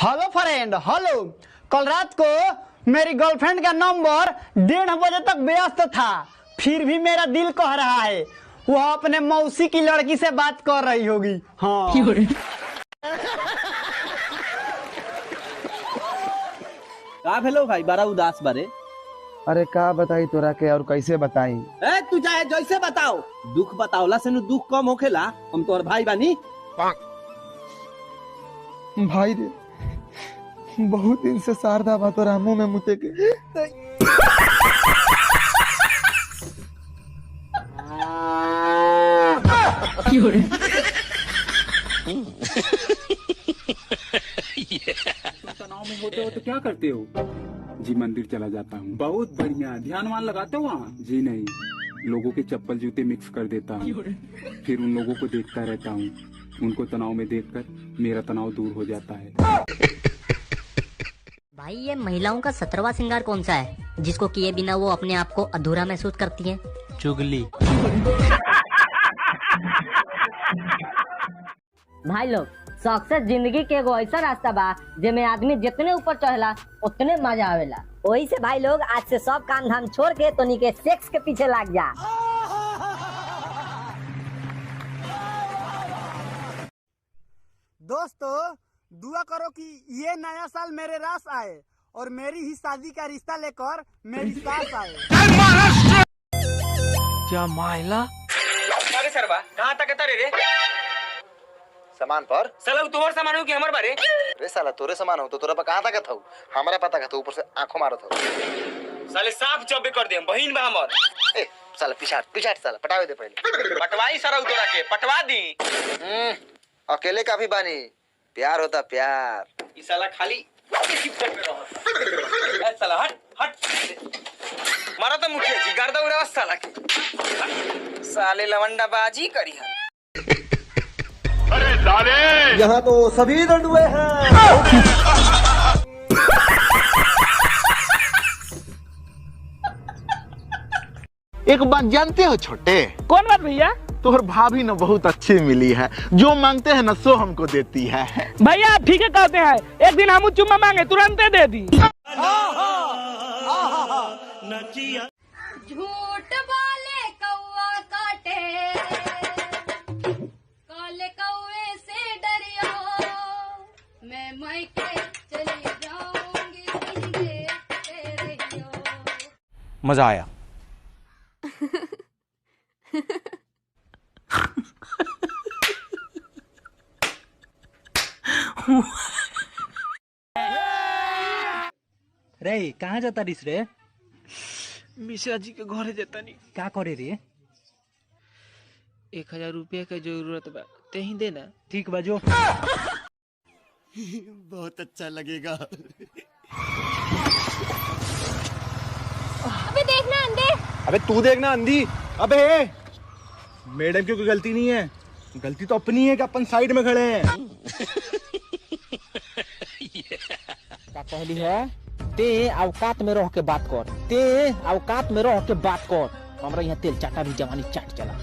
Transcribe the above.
Hello friend, hello. कल रात को मेरी गर्लफ्रेंड का नंबर 1:30 बजे तक व्यस्त था, फिर भी मेरा दिल कह रहा है वह अपने मौसी की लड़की से बात कर रही होगी। हाँ। का भेलो भाई, बड़ा उदास बारे। अरे का बताई तोरा के और कैसे बताई। तू चाहे जैसे बताओ, दुख बताओला से दुख कम होखेला। हम तोर भाई बानी। भाई रे, बहुत दिन से शारदा बा तोरा मुंह में मुते के। तनाव में होते हो तो क्या करते हो? जी मंदिर चला जाता हूँ। बहुत बढ़िया, ध्यान मान लगाते हो वहाँ? जी नहीं, लोगों के चप्पल जूते मिक्स कर देता हूँ, फिर उन लोगों को देखता रहता हूँ। उनको तनाव में देखकर मेरा तनाव दूर हो जाता है। भाई ये महिलाओं का 17वां श्रृंगार कौन सा है जिसको किए बिना वो अपने आप को अधूरा महसूस करती है? चुगली। भाई लोग, सक्सेस जिंदगी के एगो ऐसा रास्ता बा जेमे आदमी जितने ऊपर चढ़ला उतने मजा आवेला। वही से भाई लोग आज से सब काम धाम छोड़ के तोनी के सेक्स के पीछे लग जा। दोस्तों, दुआ करो कि ये नया साल मेरे रास आए और मेरी ही शादी का रिश्ता लेकर मेरी सास आए। क्या माइला? अरे सरवा, कहाँ तक रे? सामान पर साला तोहर सामान हो कि हमर बारे? रे साला तोरे सामान हो तो तोरा पर कहां तक था? हमरा पता का था, ऊपर से आंखों मारत हो। साले साफ चौबे कर दे, बहिन बा हमर। ए साला पिछाड़ साला पटावे दे पहले। पटवाई सारा तोरा के पटवा दी। अकेले काफी बानी, प्यार होता प्यार। ई साला खाली चिपकट में रहत। ए साला हट हट। मारा तो मुखिया जी गर्दा उड़ावा साला के। साले लवंडा बाजी करी है। अरे साले, यहाँ तो सभी दंडुए हैं। एक बात जानते हो छोटे? कौन बात भैया? तोहर भाभी न बहुत अच्छी मिली है, जो मांगते हैं न सो हमको देती है। भैया ठीक है कहते हैं, एक दिन हम चुम्मा मांगे तुरंत दे दी। झूठ बोले कौआ काटे, काले कौए से डरियो, मैं मायके चली जाऊंगी, देखते रहियो। मजा आया। रे कहाँ जाता रिस रे? मिश्रा जी के घरे जाता नहीं। क्या करे रे? 1000 रुपया का जरूरत बा, ते ही देना। ठीक बाजो। बहुत अच्छा लगेगा। अबे देखना अंधे। अबे तू देखना अंधी। अबे मैडम की कोई गलती नहीं है, गलती तो अपनी है कि अपन साइड में खड़े हैं। क्या कहली है? ते औकात में रह के बात कर, ते औकात में रह के बात कर। हमरा यहाँ तेल चाटा भी जवानी चाट चला।